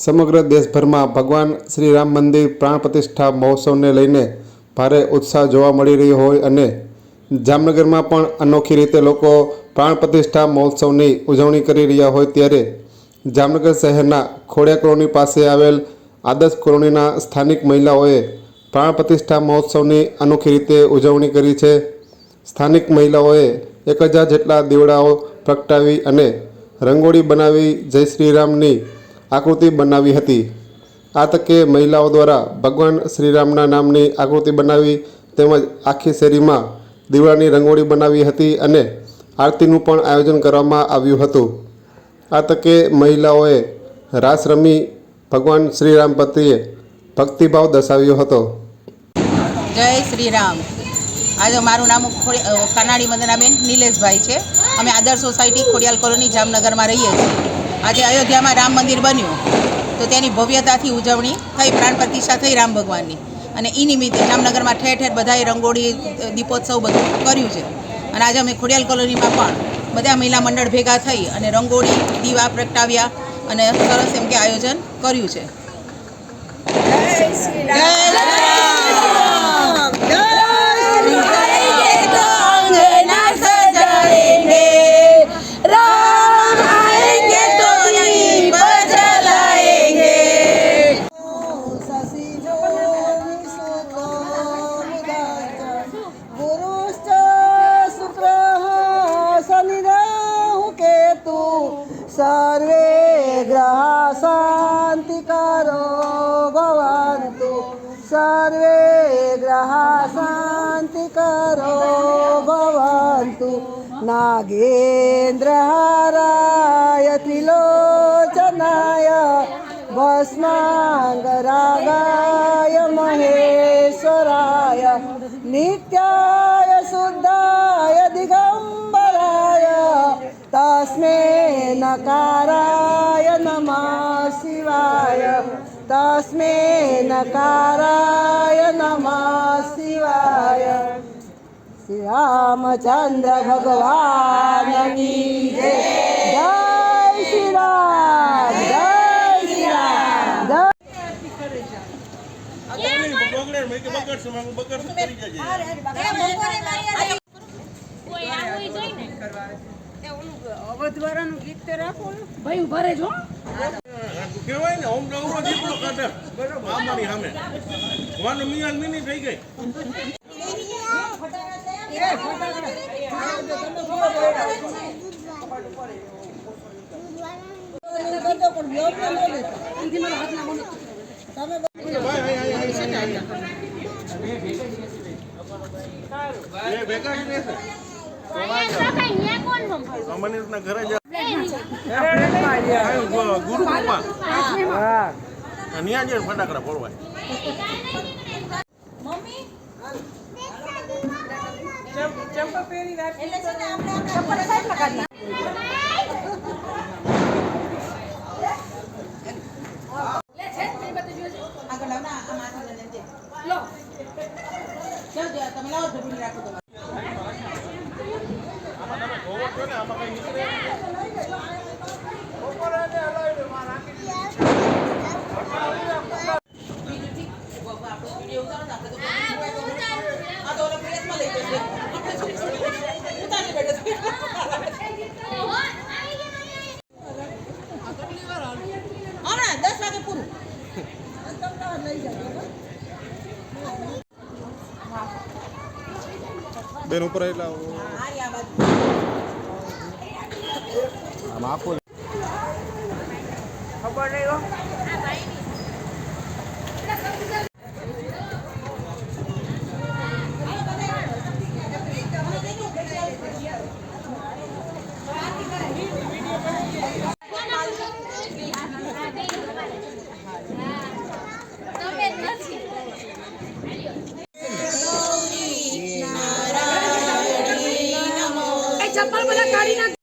સમગ્ર દેશભરમાં ભગવાન શ્રી રામ મંદિર પ્રાણ પ્રતિષ્ઠા મહોત્સવને લઈને ભારે ઉત્સાહ જોવા મળી રહ્યો હોય અને જામનગરમાં પણ અનોખી રીતે લોકો પ્રાણ પ્રતિષ્ઠા મહોત્સવની ઉજવણી કરી રહ્યા હોય ત્યારે જામનગર શહેરના ખોડિયા કોલોની પાસે આવેલ આદર્શ કોલોનીના સ્થાનિક મહિલાઓએ પ્રાણ પ્રતિષ્ઠા મહોત્સવની અનોખી રીતે ઉજવણી કરી છે। સ્થાનિક મહિલાઓએ 1000 જેટલા દીવડાઓ પ્રગટાવી અને રંગોળી બનાવી જય શ્રી રામની આકૃતિ બનાવી હતી। આ તકે મહિલાઓ દ્વારા ભગવાન શ્રીરામના નામની આકૃતિ બનાવી તેમજ આખી શેરીમાં દીવડાની રંગોળી બનાવી હતી અને આરતીનું પણ આયોજન કરવામાં આવ્યું હતું। આ તકે મહિલાઓએ રાસ રમી ભગવાન શ્રીરામ પ્રત્યે ભક્તિભાવ દર્શાવ્યો હતો। જય શ્રી રામ। આજે મારું નામ કાનાડી વંદનાબેન નિલેશભાઈ છે। અમે આદર્શ સોસાયટી ખોડિયાલ કોલોની જામનગરમાં રહીએ છીએ। આજે અયોધ્યામાં રામ મંદિર બન્યું તો તેની ભવ્યતાથી ઉજવણી થઈ, પ્રાણ પ્રતિષ્ઠા થઈ રામ ભગવાનની, અને એ નિમિત્તે જામનગરમાં ઠેર ઠેર બધાએ રંગોળી દીપોત્સવ બધું કર્યું છે। અને આજે અમે ખોડિયાલ કોલોનીમાં પણ બધા મહિલા મંડળ ભેગા થઈ અને રંગોળી દીવા પ્રગટાવ્યા અને સરસ એમ કે આયોજન કર્યું છે। सर्वे ग्रहा शांतिकारो भवन्तु, सर्वे ग्रहा शांतिकारो भवन्तु। नागेन्द्रहाराय त्रिलोचनाय भस्मांगरागाय महेश्वराय नित्याय शुद्धाय दिगंबराय तस्मै नकाराय नमः शिवाय, तस्मै नकाराय नमः शिवाय। श्री रामचंद्र भगवान की जय। जय श्री राम, जय श्री राम, जय। અવધવારાનું ગીત તો રાખો ભાઈ, ઉભા રહેજો કહેવાય ને ઓમ ડવરો દીપડો કાઢે આમાની સામે વાનું મિયાન મિની થઈ ગઈ। ભેગા જ રહેશે અમનીતના ઘરે ગુરુ કૃપા ન્યા ફટાકડા ફોડવાય। ચંપા પહેરી રાખી એટલે આપણે સાઈડ લગાડી બેન ઉપર એટલે આમ આપો ખબર નહીં